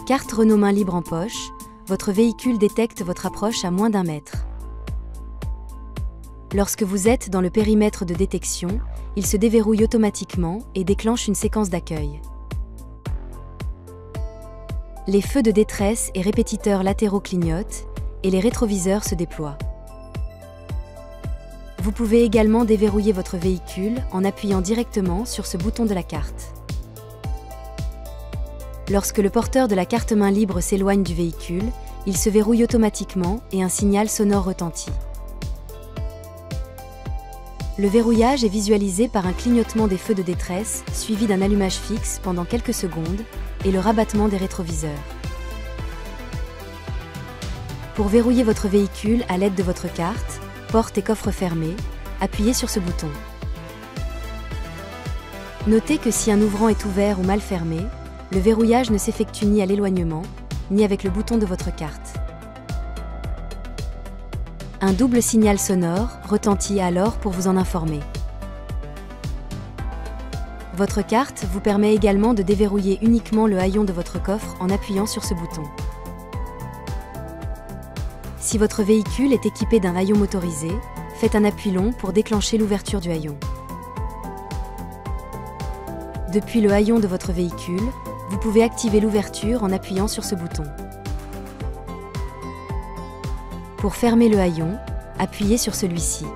Carte Renault main libre en poche, votre véhicule détecte votre approche à moins d'1 mètre. Lorsque vous êtes dans le périmètre de détection, il se déverrouille automatiquement et déclenche une séquence d'accueil. Les feux de détresse et répétiteurs latéraux clignotent et les rétroviseurs se déploient. Vous pouvez également déverrouiller votre véhicule en appuyant directement sur ce bouton de la carte. Lorsque le porteur de la carte main libre s'éloigne du véhicule, il se verrouille automatiquement et un signal sonore retentit. Le verrouillage est visualisé par un clignotement des feux de détresse, suivi d'un allumage fixe pendant quelques secondes, et le rabattement des rétroviseurs. Pour verrouiller votre véhicule à l'aide de votre carte, porte et coffre fermés, appuyez sur ce bouton. Notez que si un ouvrant est ouvert ou mal fermé, le verrouillage ne s'effectue ni à l'éloignement, ni avec le bouton de votre carte. Un double signal sonore retentit alors pour vous en informer. Votre carte vous permet également de déverrouiller uniquement le haillon de votre coffre en appuyant sur ce bouton. Si votre véhicule est équipé d'un haillon motorisé, faites un appui long pour déclencher l'ouverture du haillon. Depuis le haillon de votre véhicule, vous pouvez activer l'ouverture en appuyant sur ce bouton. Pour fermer le haillon, appuyez sur celui-ci.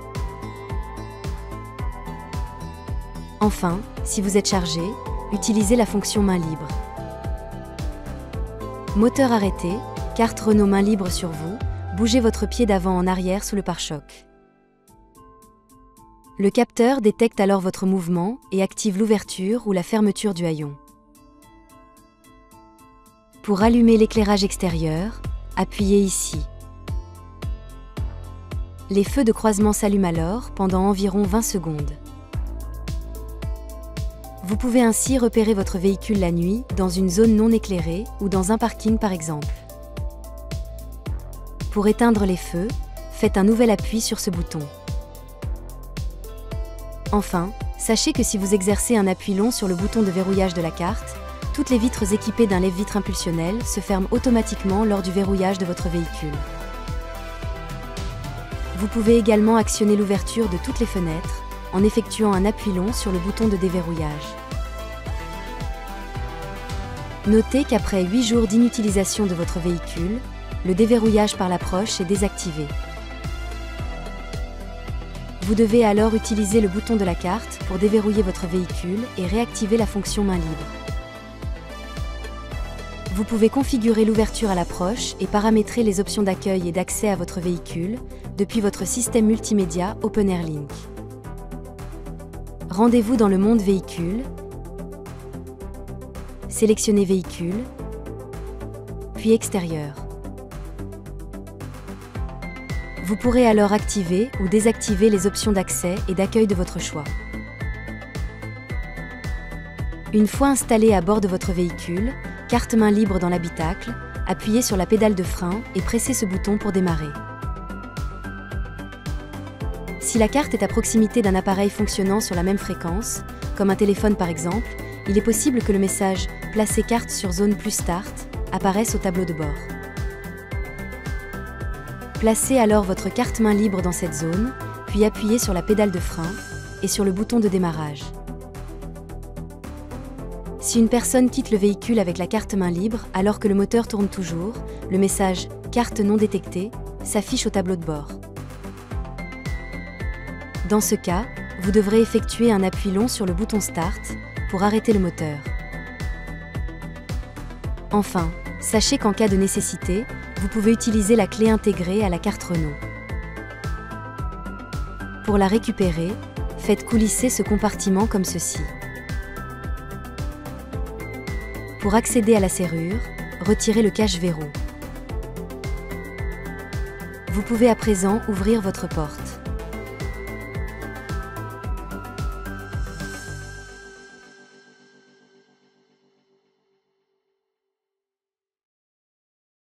Enfin, si vous êtes chargé, utilisez la fonction main libre. Moteur arrêté, carte Renault main libre sur vous, bougez votre pied d'avant en arrière sous le pare-choc. Le capteur détecte alors votre mouvement et active l'ouverture ou la fermeture du haillon. Pour allumer l'éclairage extérieur, appuyez ici. Les feux de croisement s'allument alors pendant environ 20 secondes. Vous pouvez ainsi repérer votre véhicule la nuit dans une zone non éclairée ou dans un parking par exemple. Pour éteindre les feux, faites un nouvel appui sur ce bouton. Enfin, sachez que si vous exercez un appui long sur le bouton de verrouillage de la carte, toutes les vitres équipées d'un lève-vitre impulsionnel se ferment automatiquement lors du verrouillage de votre véhicule. Vous pouvez également actionner l'ouverture de toutes les fenêtres en effectuant un appui long sur le bouton de déverrouillage. Notez qu'après 8 jours d'inutilisation de votre véhicule, le déverrouillage par l'approche est désactivé. Vous devez alors utiliser le bouton de la carte pour déverrouiller votre véhicule et réactiver la fonction main libre. Vous pouvez configurer l'ouverture à l'approche et paramétrer les options d'accueil et d'accès à votre véhicule depuis votre système multimédia OpenAirLink. Rendez-vous dans le monde véhicule, sélectionnez véhicule, puis extérieur. Vous pourrez alors activer ou désactiver les options d'accès et d'accueil de votre choix. Une fois installé à bord de votre véhicule, carte main libre dans l'habitacle, appuyez sur la pédale de frein et pressez ce bouton pour démarrer. Si la carte est à proximité d'un appareil fonctionnant sur la même fréquence, comme un téléphone par exemple, il est possible que le message « Placez carte sur zone plus start » apparaisse au tableau de bord. Placez alors votre carte main libre dans cette zone, puis appuyez sur la pédale de frein et sur le bouton de démarrage. Si une personne quitte le véhicule avec la carte main libre alors que le moteur tourne toujours, le message « Carte non détectée » s'affiche au tableau de bord. Dans ce cas, vous devrez effectuer un appui long sur le bouton Start pour arrêter le moteur. Enfin, sachez qu'en cas de nécessité, vous pouvez utiliser la clé intégrée à la carte Renault. Pour la récupérer, faites coulisser ce compartiment comme ceci. Pour accéder à la serrure, retirez le cache-verrou. Vous pouvez à présent ouvrir votre porte.